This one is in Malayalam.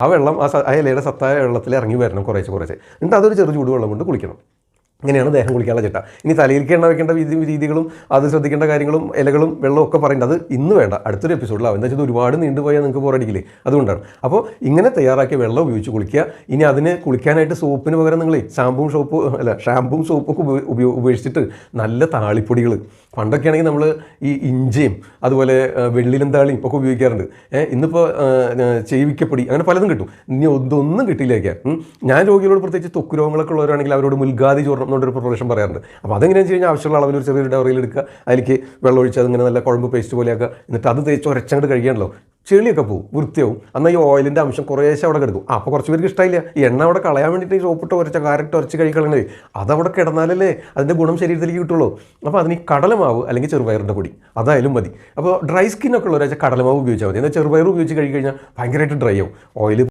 ആ വെള്ളം ആ ഇലയുടെ സത്തായ വെള്ളത്തിൽ ഇറങ്ങി വരണം കുറേശ്ശെ. എന്നിട്ട് അതൊരു ചെറു ചൂടുവെള്ളം കൊണ്ട് കുളിക്കണം. ഇങ്ങനെയാണ് ദേഹം കുളിക്കാനുള്ള ചിട്ട. ഇനി തലയിലേക്ക് എണ്ണ വെക്കേണ്ട രീതികളും അത് ശ്രദ്ധിക്കേണ്ട കാര്യങ്ങളും ഇലകളും വെള്ളവും ഒക്കെ പറയുന്നത് അത് ഇന്ന് വേണ്ട, അടുത്തൊരു എപ്പിസോഡിലാവും. എന്താ വെച്ചാൽ ഒരുപാട് നീണ്ടുപോയാൽ നിങ്ങൾക്ക് ബോറടിക്കില്ലേ, അതുകൊണ്ടാണ്. അപ്പോൾ ഇങ്ങനെ തയ്യാറാക്കിയ വെള്ളം ഉപയോഗിച്ച് കുളിക്കുക. ഇനി അതിന് കുളിക്കാനായിട്ട് സോപ്പിന് പകരം നിങ്ങൾ ഷാമ്പും സോപ്പൊക്കെ ഉപയോഗിച്ചിട്ട് നല്ല താളിപ്പൊടികൾ, പണ്ടൊക്കെ ആണെങ്കിൽ നമ്മൾ ഈ ഇഞ്ചിയും അതുപോലെ വെള്ളിലന്താളിയും ഒക്കെ ഉപയോഗിക്കാറുണ്ട്. ഇന്നിപ്പോൾ ചെയ്വിക്കപ്പൊടി അങ്ങനെ പലതും കിട്ടും. ഇനി ഇതൊന്നും കിട്ടിയില്ലേക്കാം. ഞാൻ രോഗികളോട് പ്രത്യേകിച്ച് ത്വക്ക് രോഗങ്ങളൊക്കെ ഉള്ളവരാണെങ്കിൽ അവരോട് മുൽഗാതി ചോർണം എന്നൊരു പ്രൊഡക്ഷൻ പറയാറുണ്ട്. അപ്പോൾ അതെങ്ങനെയാണെന്ന് വെച്ച് കഴിഞ്ഞാൽ ആവശ്യമുള്ള അളവിൽ ഒരു ചെറിയൊരു ഡവറിയിൽ എടുക്കുക, അതിലേക്ക് വെള്ളം ഒഴിച്ച് അതിങ്ങനെ നല്ല കുഴമ്പ് പേസ്റ്റ് പോലെയാക്കുക. എന്നിട്ട് അത് തേച്ച് ഉരച്ചങ്ങോട്ട് കഴിക്കാണല്ലോ, ചെളിയൊക്കെ പോകും, വൃത്തിയാവും. എന്നാൽ ഈ ഓയിലിൻ്റെ അംശം കുറേശ്ശെ അവിടെ കിടക്കും. അപ്പോൾ കുറച്ച് പേർക്ക് ഇഷ്ടമില്ല. ഈ എണ്ണ അവിടെ കളയാൻ വേണ്ടിയിട്ട് ഈ സോപ്പിട്ട് ഉരച്ച് കഴിക്കളണേ, അതവിടെ കിടന്നാലല്ലേ അതിൻ്റെ ഗുണം ശരീരത്തിലേക്ക് കിട്ടുള്ളൂ. അപ്പോൾ അതിന് ഈ കടലമാവ് അല്ലെങ്കിൽ ചെറുപയറിൻ്റെ പൊടി അതായാലും മതി. അപ്പോൾ ഡ്രൈ സ്കിന്നൊക്കെ ഉള്ളവരാച്ചാൽ കടലമാവ് ഉപയോഗിച്ചാൽ മതി. എന്നാൽ ചെറുപയർ ഉപയോഗിച്ച് കഴിച്ച് കഴിഞ്ഞാൽ ഭയങ്കരമായിട്ട് ഡ്രൈ ആവും. ഓയിൽ